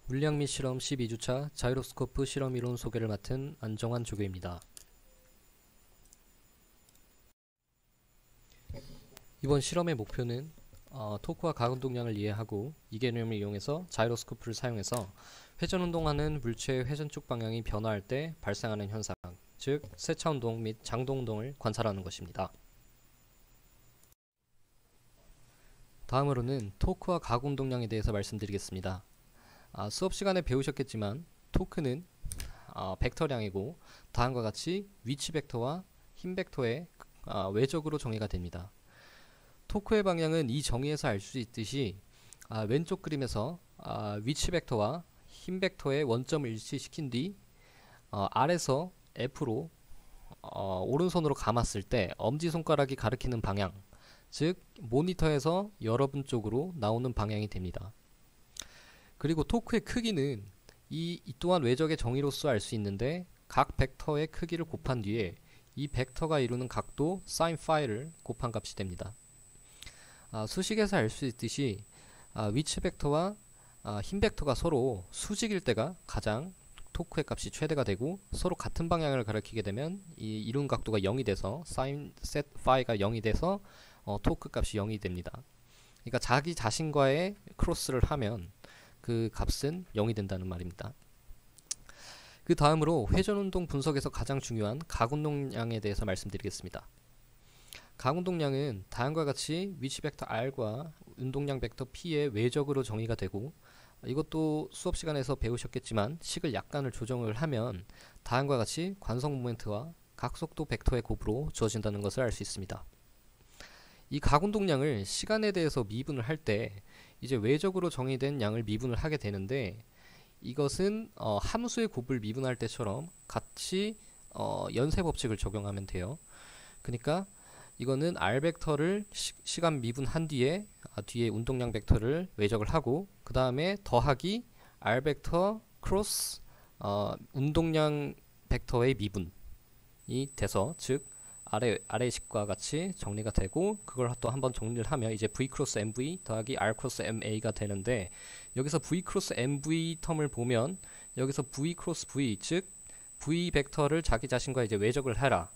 물리학 및 실험 12주차 자이로스코프 실험 이론 소개를 맡은 안정환 조교입니다. 이번 실험의 목표는 토크와 가운동량을 이해하고 이 개념을 이용해서 자이로스코프를 사용해서 회전운동하는 물체의 회전축 방향이 변화할 때 발생하는 현상, 즉 세차운동 및 장도운동을 관찰하는 것입니다. 다음으로는 토크와 가운동량에 대해서 말씀드리겠습니다. 수업 시간에 배우셨겠지만 토크는 벡터량이고 다음과 같이 위치 벡터와 힘 벡터의 외적으로 정의가 됩니다. 토크의 방향은 이 정의에서 알 수 있듯이 왼쪽 그림에서 위치 벡터와 힘 벡터의 원점을 일치시킨 뒤 R에서 F로 오른손으로 감았을 때 엄지손가락이 가리키는 방향, 즉 모니터에서 여러분 쪽으로 나오는 방향이 됩니다. 그리고 토크의 크기는 이 또한 외적의 정의로서 알 수 있는데 각 벡터의 크기를 곱한 뒤에 이 벡터가 이루는 각도 sin phi를 곱한 값이 됩니다. 수식에서 알 수 있듯이 위치 벡터와 힘 벡터가 서로 수직일 때가 가장 토크의 값이 최대가 되고 서로 같은 방향을 가리키게 되면 이 이룬 각도가 0이 돼서 sin set phi가 0이 돼서 토크 값이 0이 됩니다. 그러니까 자기 자신과의 크로스를 하면 그 값은 0이 된다는 말입니다. 그 다음으로 회전운동 분석에서 가장 중요한 가운동량에 대해서 말씀드리겠습니다. 가운동량은 다음과 같이 위치 벡터 R과 운동량 벡터 P의 외적으로 정의가 되고 이것도 수업 시간에서 배우셨겠지만 식을 약간을 조정을 하면 다음과 같이 관성 모멘트와 각속도 벡터의 곱으로 주어진다는 것을 알 수 있습니다. 이 가운동량을 시간에 대해서 미분을 할 때 이제 외적으로 정의된 양을 미분을 하게 되는데 이것은 함수의 곱을 미분할 때처럼 같이 연쇄 법칙을 적용하면 돼요. 그러니까 이거는 R 벡터를 시간 미분한 뒤에 운동량 벡터를 외적을 하고 그 다음에 더하기 R 벡터 크로스 운동량 벡터의 미분이 돼서 즉 아래 식과 같이 정리가 되고 그걸 또 한번 정리를 하면 이제 V 크로스 MV 더하기 R 크로스 MA가 되는데 여기서 V 크로스 MV 텀을 보면 여기서 V 크로스 V 즉 V 벡터를 자기 자신과 이제 외적을 해라.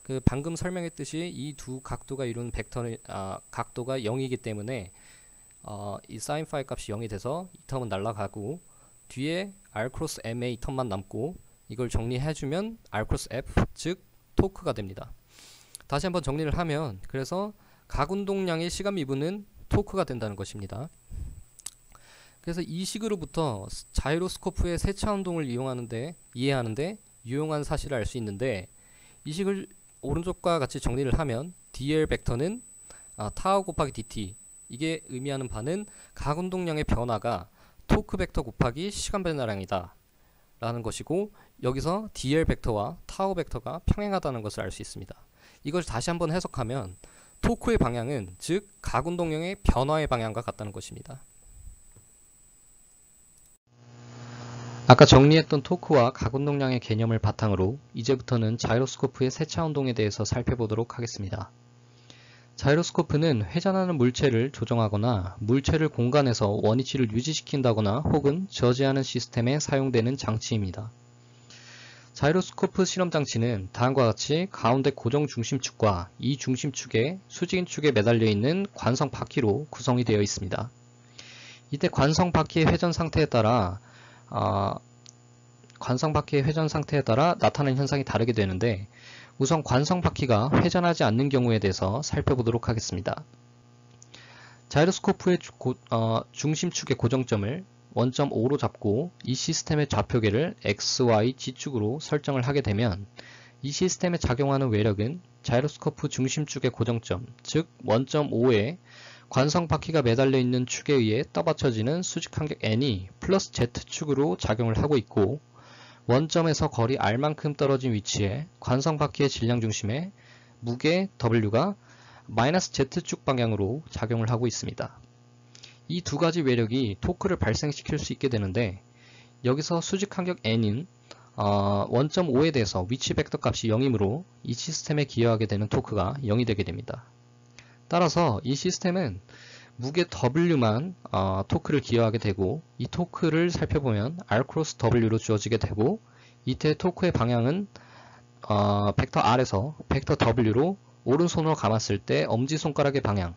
그 방금 설명했듯이 이 두 각도가 이룬 벡터는 각도가 0이기 때문에 이 sin phi 값이 0이 돼서 이 텀은 날아가고 뒤에 R 크로스 MA 텀만 남고 이걸 정리해주면 R 크로스 F 즉 토크가 됩니다. 다시 한번 정리를 하면 그래서 가운동량의 시간 미분은 토크가 된다는 것입니다. 그래서 이 식으로부터 자이로스코프의 세차 운동을 이해하는데 유용한 사실을 알 수 있는데 이 식을 오른쪽과 같이 정리를 하면 dl 벡터는 타우 곱하기 dt 이게 의미하는 바는 가운동량의 변화가 토크 벡터 곱하기 시간 변화량이다 라는 것이고 여기서 dl 벡터와 타우 벡터가 평행하다는 것을 알 수 있습니다. 이걸 다시 한번 해석하면 토크의 방향은 즉 가운동량의 변화의 방향과 같다는 것입니다. 아까 정리했던 토크와 가운동량의 개념을 바탕으로 이제부터는 자이로스코프의 세차 운동에 대해서 살펴보도록 하겠습니다. 자이로스코프는 회전하는 물체를 조정하거나 물체를 공간에서 원위치를 유지시킨다거나 혹은 저지하는 시스템에 사용되는 장치입니다. 자이로스코프 실험 장치는 다음과 같이 가운데 고정 중심축과 이 중심축에 수직인 축에 매달려 있는 관성 바퀴로 구성이 되어 있습니다. 이때 관성 바퀴의 회전 상태에 따라 나타나는 현상이 다르게 되는데 우선 관성 바퀴가 회전하지 않는 경우에 대해서 살펴보도록 하겠습니다. 자이로스코프의 중심축의 고정점을 원점 O로 잡고 이 시스템의 좌표계를 X, Y, G축으로 설정을 하게 되면 이 시스템에 작용하는 외력은 자이로스코프 중심축의 고정점, 즉 원점 O에 관성 바퀴가 매달려 있는 축에 의해 떠받쳐지는 수직 간격 n이 플러스 Z축으로 작용을 하고 있고 원점에서 거리 R만큼 떨어진 위치에 관성 바퀴의 질량 중심에 무게 W가 마이너스 Z축 방향으로 작용을 하고 있습니다. 이 두 가지 외력이 토크를 발생시킬 수 있게 되는데 여기서 수직 간격 n인 원점 5에 대해서 위치 벡터 값이 0이므로 이 시스템에 기여하게 되는 토크가 0이 되게 됩니다. 따라서 이 시스템은 무게 W만 토크를 기여하게 되고, 이 토크를 살펴보면 R 크로스 W로 주어지게 되고, 이때 토크의 방향은 벡터 R에서 벡터 W로 오른손으로 감았을 때 엄지손가락의 방향,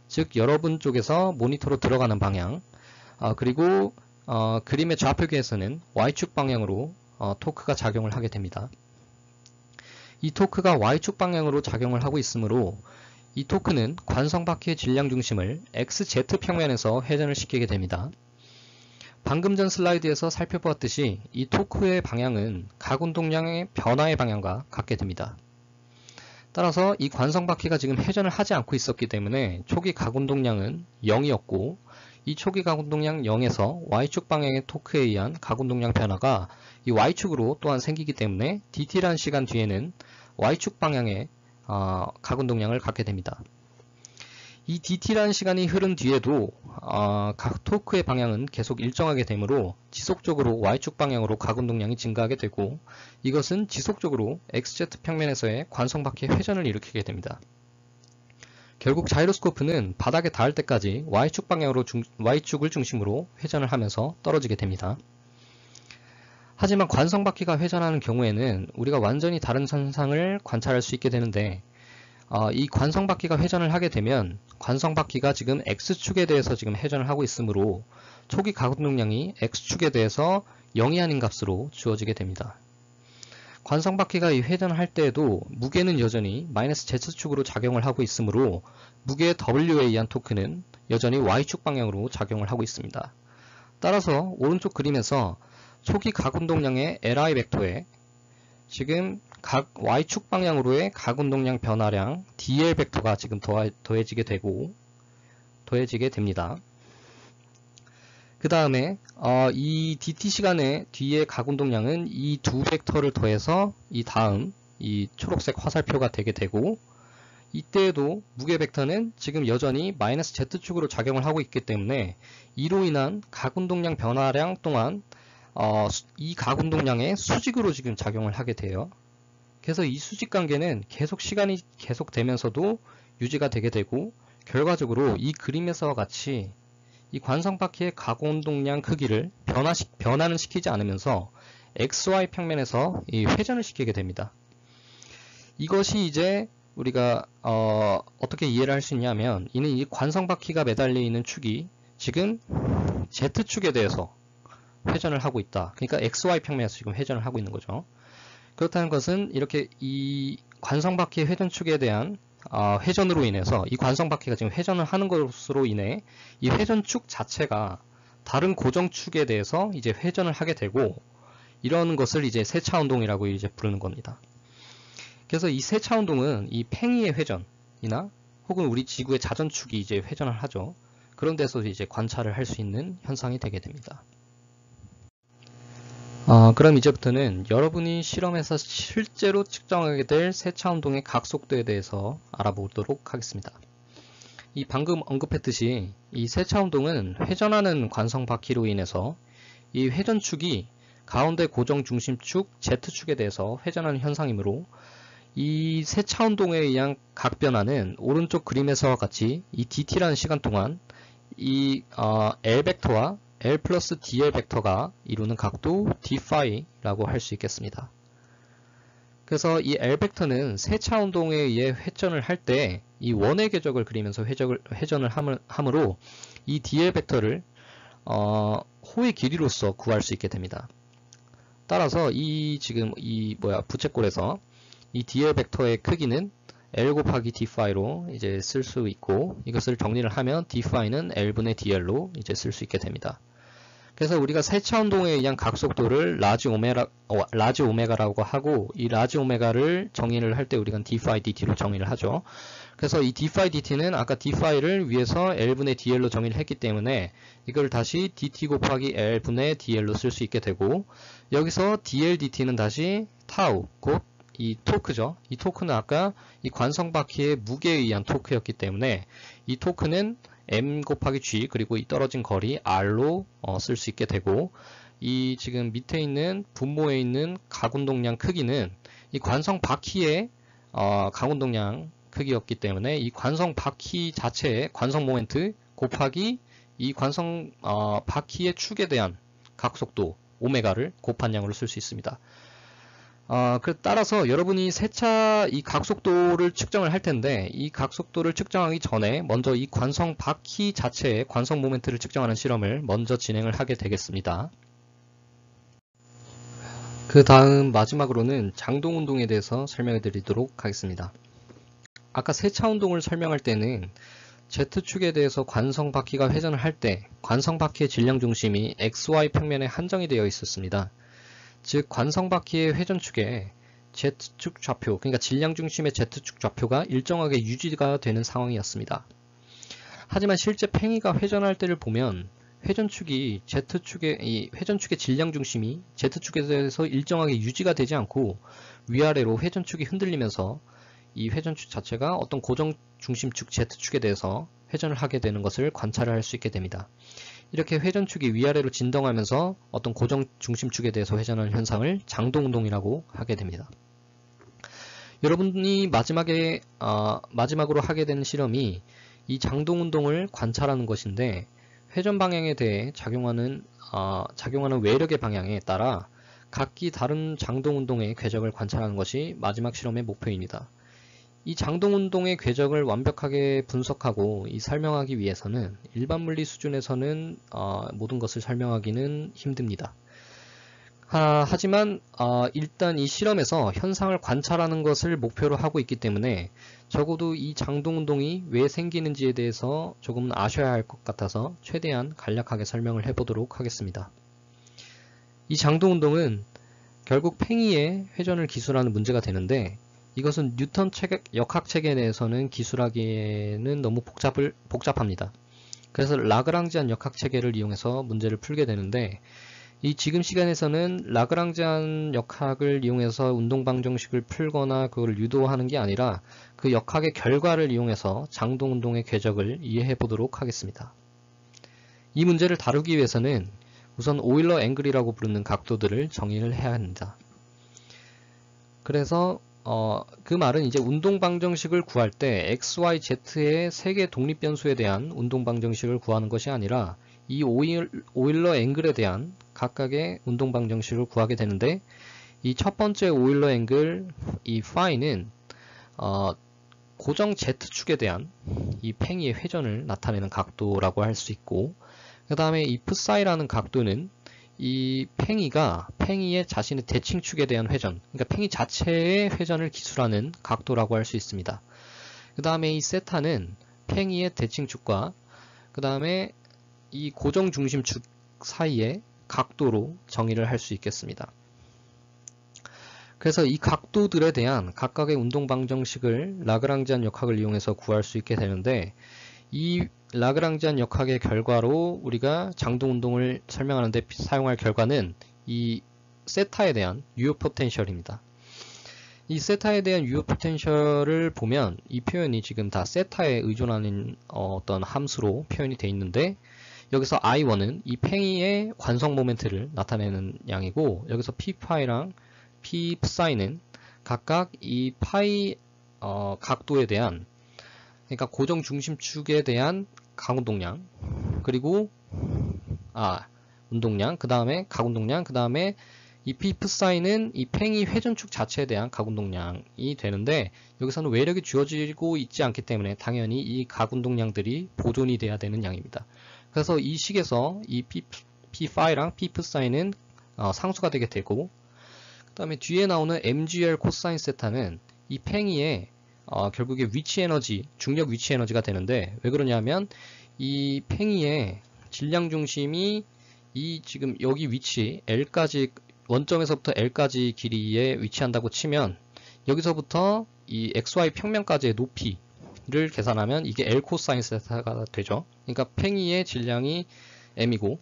즉 여러분 쪽에서 모니터로 들어가는 방향, 그리고 그림의 좌표계에서는 Y축 방향으로 토크가 작용을 하게 됩니다. 이 토크가 Y축 방향으로 작용을 하고 있으므로 이 토크는 관성바퀴의 질량 중심을 XZ 평면에서 회전을 시키게 됩니다. 방금 전 슬라이드에서 살펴보았듯이 이 토크의 방향은 각운동량의 변화의 방향과 같게 됩니다. 따라서 이 관성바퀴가 지금 회전을 하지 않고 있었기 때문에 초기 각운동량은 0이었고, 이 초기 각운동량 0에서 Y축 방향의 토크에 의한 각운동량 변화가 이 Y축으로 또한 생기기 때문에 dt라는 시간 뒤에는 Y축 방향의 각운동량을 갖게 됩니다. 이 dt라는 시간이 흐른 뒤에도 각 토크의 방향은 계속 일정하게 되므로 지속적으로 Y축 방향으로 각운동량이 증가하게 되고, 이것은 지속적으로 XZ 평면에서의 관성바퀴의 회전을 일으키게 됩니다. 결국 자이로스코프는 바닥에 닿을 때까지 Y축 방향으로 Y축을 중심으로 회전을 하면서 떨어지게 됩니다. 하지만 관성바퀴가 회전하는 경우에는 우리가 완전히 다른 현상을 관찰할 수 있게 되는데, 이 관성바퀴가 회전을 하게 되면 관성바퀴가 지금 X축에 대해서 지금 회전을 하고 있으므로 초기 각운동량이 X축에 대해서 0이 아닌 값으로 주어지게 됩니다. 관성바퀴가 이 회전을 할 때에도 무게는 여전히 Z축으로 작용을 하고 있으므로 무게 W에 의한 토크는 여전히 Y축 방향으로 작용을 하고 있습니다. 따라서 오른쪽 그림에서 초기 각운동량의 Li 벡터에 지금 각 Y축 방향으로의 각운동량 변화량 dl 벡터가 지금 더해지게 됩니다. 그 다음에 이 dt 시간의 뒤에 각운동량은 이 두 벡터를 더해서 이 다음 이 초록색 화살표가 되게 되고, 이때에도 무게 벡터는 지금 여전히 Z축으로 작용을 하고 있기 때문에 이로 인한 각운동량 변화량 또한 이 각운동량의 수직으로 지금 작용을 하게 돼요. 그래서 이 수직 관계는 계속 시간이 계속되면서도 유지가 되게 되고, 결과적으로 이 그림에서와 같이 이 관성바퀴의 각운동량 크기를 변화는 시키지 않으면서 XY 평면에서 이 회전을 시키게 됩니다. 이것이 이제 우리가 어떻게 이해를 할 수 있냐면, 이는 이 관성바퀴가 매달려 있는 축이 지금 Z축에 대해서 회전을 하고 있다. 그러니까 XY 평면에서 지금 회전을 하고 있는 거죠. 그렇다는 것은 이렇게 이 관성바퀴의 회전축에 대한 회전으로 인해서 이 관성바퀴가 지금 회전을 하는 것으로 인해 이 회전축 자체가 다른 고정축에 대해서 이제 회전을 하게 되고, 이러는 것을 이제 세차운동이라고 이제 부르는 겁니다. 그래서 이 세차운동은 이 팽이의 회전이나 혹은 우리 지구의 자전축이 이제 회전을 하죠. 그런 데서 이제 관찰을 할 수 있는 현상이 되게 됩니다. 그럼 이제부터는 여러분이 실험에서 실제로 측정하게 될 세차운동의 각속도에 대해서 알아보도록 하겠습니다. 이 방금 언급했듯이 이 세차운동은 회전하는 관성바퀴로 인해서 이 회전축이 가운데 고정 중심축 Z축에 대해서 회전하는 현상이므로, 이 세차운동에 의한 각변화는 오른쪽 그림에서와 같이 이 dt라는 시간 동안 이 L 벡터와 L 플러스 dl 벡터가 이루는 각도 dφ라고 할 수 있겠습니다. 그래서 이 L 벡터는 세차 운동에 의해 회전을 할 때 이 원의 궤적을 그리면서 회전을 함으로 이 dl 벡터를 호의 길이로서 구할 수 있게 됩니다. 따라서 지금 부채꼴에서 이 dl 벡터의 크기는 L 곱하기 dφ로 이제 쓸 수 있고, 이것을 정리를 하면 dφ는 L분의 dl로 이제 쓸 수 있게 됩니다. 그래서 우리가 세차 운동에 의한 각속도를 라지 오메가라고 하고, 이 라지 오메가를 정의를 할 때 우리가 dφ dt로 정의를 하죠. 그래서 이 dφ dt는 아까 dφ를 위에서 L분의 dl로 정의를 했기 때문에 이걸 다시 dt 곱하기 L분의 dl로 쓸 수 있게 되고, 여기서 dl dt는 다시 타우, 곧 이 토크죠. 이 토크는 아까 이 관성바퀴의 무게에 의한 토크였기 때문에 이 토크는 m 곱하기 g 그리고 이 떨어진 거리 r로 쓸 수 있게 되고, 이 지금 밑에 있는 분모에 있는 각운동량 크기는 이 관성바퀴의 각운동량 크기였기 때문에 이 관성바퀴 자체의 관성 모멘트 곱하기 이 관성 바퀴의 축에 대한 각속도 오메가를 곱한 양으로 쓸 수 있습니다. 따라서 여러분이 세차 이 각속도를 측정을 할 텐데, 이 각속도를 측정하기 전에 먼저 이 관성 바퀴 자체의 관성 모멘트를 측정하는 실험을 먼저 진행을 하게 되겠습니다. 그 다음 마지막으로는 장동 운동에 대해서 설명해 드리도록 하겠습니다. 아까 세차 운동을 설명할 때는 Z축에 대해서 관성 바퀴가 회전을 할 때 관성 바퀴의 질량 중심이 XY 평면에 한정이 되어 있었습니다. 즉 관성 바퀴의 회전축에 Z축 좌표, 그러니까 질량 중심의 Z축 좌표가 일정하게 유지가 되는 상황이었습니다. 하지만 실제 팽이가 회전할 때를 보면 회전축의 질량 중심이 Z축에 대해서 일정하게 유지가 되지 않고 위아래로 회전축이 흔들리면서 이 회전축 자체가 어떤 고정 중심축 Z축에 대해서 회전을 하게 되는 것을 관찰을 할 수 있게 됩니다. 이렇게 회전축이 위아래로 진동하면서 어떤 고정 중심축에 대해서 회전하는 현상을 장동운동이라고 하게 됩니다. 여러분이 마지막으로 하게 되는 실험이 이 장동운동을 관찰하는 것인데, 회전 방향에 대해 작용하는 외력의 방향에 따라 각기 다른 장동운동의 궤적을 관찰하는 것이 마지막 실험의 목표입니다. 이 장동운동의 궤적을 완벽하게 분석하고 설명하기 위해서는 일반 물리 수준에서는 모든 것을 설명하기는 힘듭니다. 하지만 일단 이 실험에서 현상을 관찰하는 것을 목표로 하고 있기 때문에 적어도 이 장동운동이 왜 생기는지에 대해서 조금은 아셔야 할 것 같아서 최대한 간략하게 설명을 해보도록 하겠습니다. 이 장동운동은 결국 팽이의 회전을 기술하는 문제가 되는데, 이것은 뉴턴 역학체계 내에서는 기술하기에는 너무 복잡합니다. 그래서 라그랑지안 역학체계를 이용해서 문제를 풀게 되는데, 이 지금 시간에서는 라그랑지안 역학을 이용해서 운동방정식을 풀거나 그걸 유도하는 게 아니라 그 역학의 결과를 이용해서 장동운동의 궤적을 이해해 보도록 하겠습니다. 이 문제를 다루기 위해서는 우선 오일러 앵글이라고 부르는 각도들을 정의를 해야 합니다. 그래서 그 말은 이제 운동방정식을 구할 때 x, y, z의 세 개 독립변수에 대한 운동방정식을 구하는 것이 아니라 이 오일러 앵글에 대한 각각의 운동방정식을 구하게 되는데, 이 첫 번째 오일러 앵글 이 phi는 고정 z축에 대한 이 팽이의 회전을 나타내는 각도라고 할 수 있고, 그 다음에 이 psi라는 각도는 이 팽이의 자신의 대칭축에 대한 회전, 그러니까 팽이 자체의 회전을 기술하는 각도라고 할 수 있습니다. 그 다음에 이 세타는 팽이의 대칭축과 그 다음에 이 고정 중심축 사이의 각도로 정의를 할 수 있겠습니다. 그래서 이 각도들에 대한 각각의 운동방정식을 라그랑지안 역학을 이용해서 구할 수 있게 되는데, 이 라그랑지안 역학의 결과로 우리가 장동운동을 설명하는데 사용할 결과는 이 세타에 대한 유효 포텐셜입니다. 이 세타에 대한 유효 포텐셜을 보면 이 표현이 지금 다 세타에 의존하는 어떤 함수로 표현이 되어 있는데, 여기서 I1은 이 팽이의 관성 모멘트를 나타내는 양이고, 여기서 P파이랑 Ppsi는 각각 이 파이 각도에 대한, 그러니까 고정 중심축에 대한 각운동량, 그리고 운동량, 그 다음에 각운동량, 그 다음에 이 Ppsi는 이 팽이 회전축 자체에 대한 각운동량이 되는데, 여기서는 외력이 주어지고 있지 않기 때문에 당연히 이 각운동량들이 보존이 돼야 되는 양입니다. 그래서 이 식에서 이 Pphi랑 Ppsi는 상수가 되게 되고, 그 다음에 뒤에 나오는 mgl 코사인 세타는 이 팽이의 결국에 위치 에너지, 중력 위치 에너지가 되는데, 왜 그러냐면 이 팽이의 질량 중심이 이 지금 여기 위치 L까지, 원점에서부터 L까지 길이에 위치한다고 치면, 여기서부터 이 XY 평면까지의 높이를 계산하면 이게 L 코사인 세타가 되죠. 그러니까 팽이의 질량이 m이고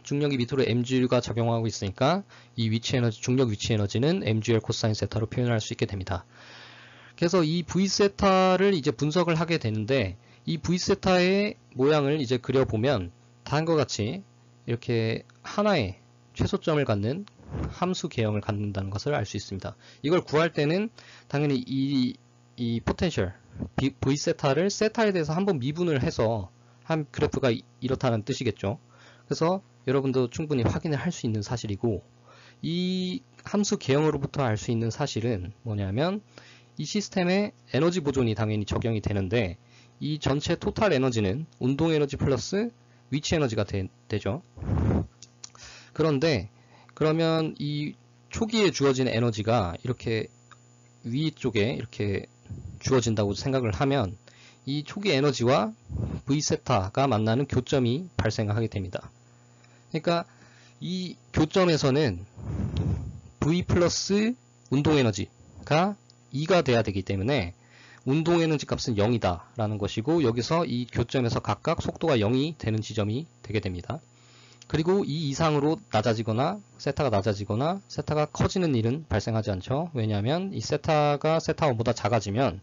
중력이 밑으로 mg가 작용하고 있으니까 이 위치 에너지, 중력 위치 에너지는 mgl 코사인 세타로 표현할 수 있게 됩니다. 그래서 이 V세타를 이제 분석을 하게 되는데, 이 V세타의 모양을 이제 그려보면 다음과 같이 이렇게 하나의 최소점을 갖는 함수 개형을 갖는다는 것을 알 수 있습니다. 이걸 구할 때는 당연히 이 포텐셜 V세타를 세타에 대해서 한번 미분을 해서 한 그래프가 이렇다는 뜻이겠죠. 그래서 여러분도 충분히 확인을 할 수 있는 사실이고, 이 함수 개형으로부터 알 수 있는 사실은 뭐냐면 이 시스템에 에너지 보존이 당연히 적용이 되는데, 이 전체 토탈 에너지는 운동 에너지 플러스 위치 에너지가 되죠. 그런데 그러면 이 초기에 주어진 에너지가 이렇게 위쪽에 이렇게 주어진다고 생각을 하면 이 초기 에너지와 V세타가 만나는 교점이 발생하게 됩니다. 그러니까 이 교점에서는 V 플러스 운동 에너지가 2가 돼야 되기 때문에 운동 에너지 값은 0이다 라는 것이고, 여기서 이 교점에서 각각 속도가 0이 되는 지점이 되게 됩니다. 그리고 이 이상으로 낮아지거나 세타가 낮아지거나 세타가 커지는 일은 발생하지 않죠. 왜냐하면 이 세타가 세타 1보다 작아지면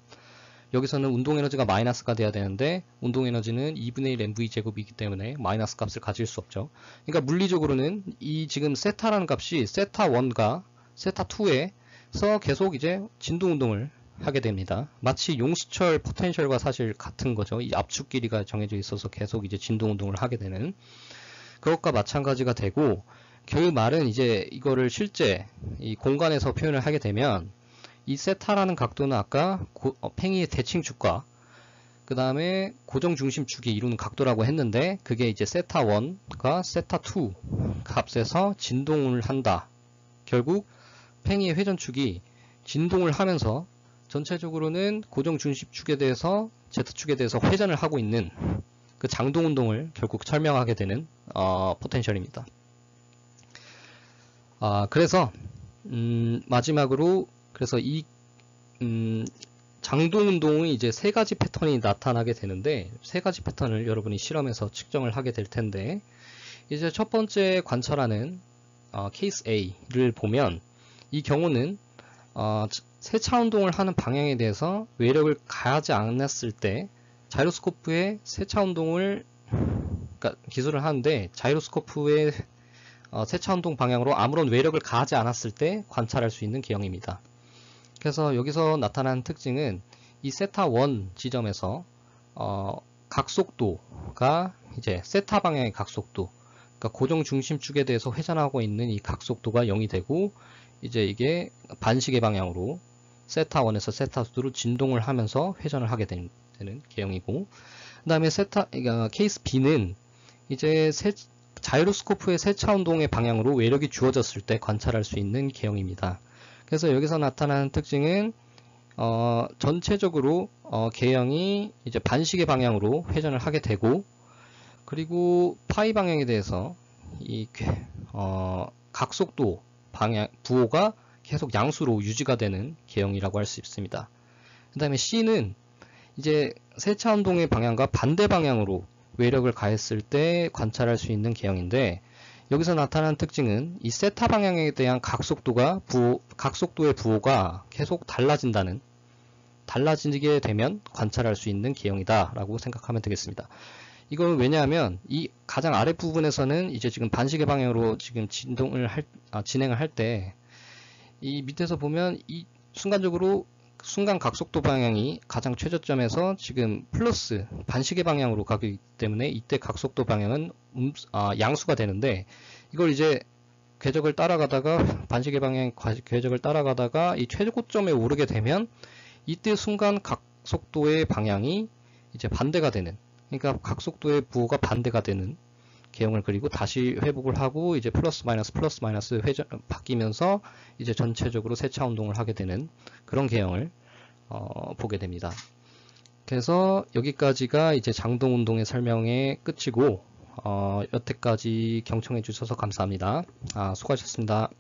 여기서는 운동 에너지가 마이너스가 돼야 되는데 운동 에너지는 2분의 1 mv 제곱이기 때문에 마이너스 값을 가질 수 없죠. 그러니까 물리적으로는 이 지금 세타라는 값이 세타 1과 세타 2에서 계속 이제 진동 운동을 하게 됩니다. 마치 용수철 포텐셜과 사실 같은 거죠. 이 압축 길이가 정해져 있어서 계속 이제 진동 운동을 하게 되는 그것과 마찬가지가 되고, 그 말은 이제 이거를 실제 이 공간에서 표현을 하게 되면 이 세타라는 각도는 아까 팽이의 대칭축과 그 다음에 고정 중심축이 이루는 각도라고 했는데, 그게 이제 세타 1과 세타 2 값에서 진동을 한다. 결국 팽이의 회전축이 진동을 하면서 전체적으로는 고정 중심축에 대해서 Z축에 대해서 회전을 하고 있는 그 장동 운동을 결국 설명하게 되는 포텐셜입니다. 그래서 마지막으로 그래서 이 장동 운동의 이제 세 가지 패턴이 나타나게 되는데, 세 가지 패턴을 여러분이 실험에서 측정을 하게 될 텐데, 이제 첫 번째 관찰하는 케이스 A를 보면 이 경우는 세차 운동을 하는 방향에 대해서 외력을 가하지 않았을 때 자이로스코프의 세차 운동을 그러니까 기술을 하는데, 자이로스코프의 세차 운동 방향으로 아무런 외력을 가하지 않았을 때 관찰할 수 있는 개형입니다. 그래서 여기서 나타나는 특징은 이 세타 1 지점에서 각속도가 이제 세타 방향의 각속도, 그러니까 고정 중심축에 대해서 회전하고 있는 이 각속도가 0이 되고, 이제 이게 반시계 방향으로 세타 1에서 세타 2로 진동을 하면서 회전을 하게 되는 개형이고, 그 다음에 케이스 B는 이제 자이로스코프의 세차 운동의 방향으로 외력이 주어졌을 때 관찰할 수 있는 개형입니다. 그래서 여기서 나타나는 특징은 전체적으로 개형이 이제 반시계 방향으로 회전을 하게 되고, 그리고 파이 방향에 대해서 이 각속도 방향 부호가 계속 양수로 유지가 되는 개형이라고 할 수 있습니다. 그 다음에 C는 이제 세차 운동의 방향과 반대 방향으로 외력을 가했을 때 관찰할 수 있는 개형인데, 여기서 나타나는 특징은 이 세타 방향에 대한 각속도의 부호가 계속 달라지게 되면 관찰할 수 있는 개형이다 라고 생각하면 되겠습니다. 이건 왜냐하면 이 가장 아랫 부분에서는 이제 지금 반시계 방향으로 지금 진행을 할 때 이 밑에서 보면 이 순간 각속도 방향이 가장 최저점에서 지금 플러스 반시계 방향으로 가기 때문에 이때 각속도 방향은 양수가 되는데, 이걸 이제 궤적을 따라가다가 반시계 방향 궤적을 따라가다가 이 최고점에 오르게 되면 이때 순간 각속도의 방향이 이제 반대가 되는, 그러니까 각속도의 부호가 반대가 되는 개형을 그리고 다시 회복을 하고 이제 플러스 마이너스 회전 바뀌면서 이제 전체적으로 세차 운동을 하게 되는 그런 개형을 보게 됩니다. 그래서 여기까지가 이제 장동 운동의 설명의 끝이고, 여태까지 경청해 주셔서 감사합니다. 수고하셨습니다.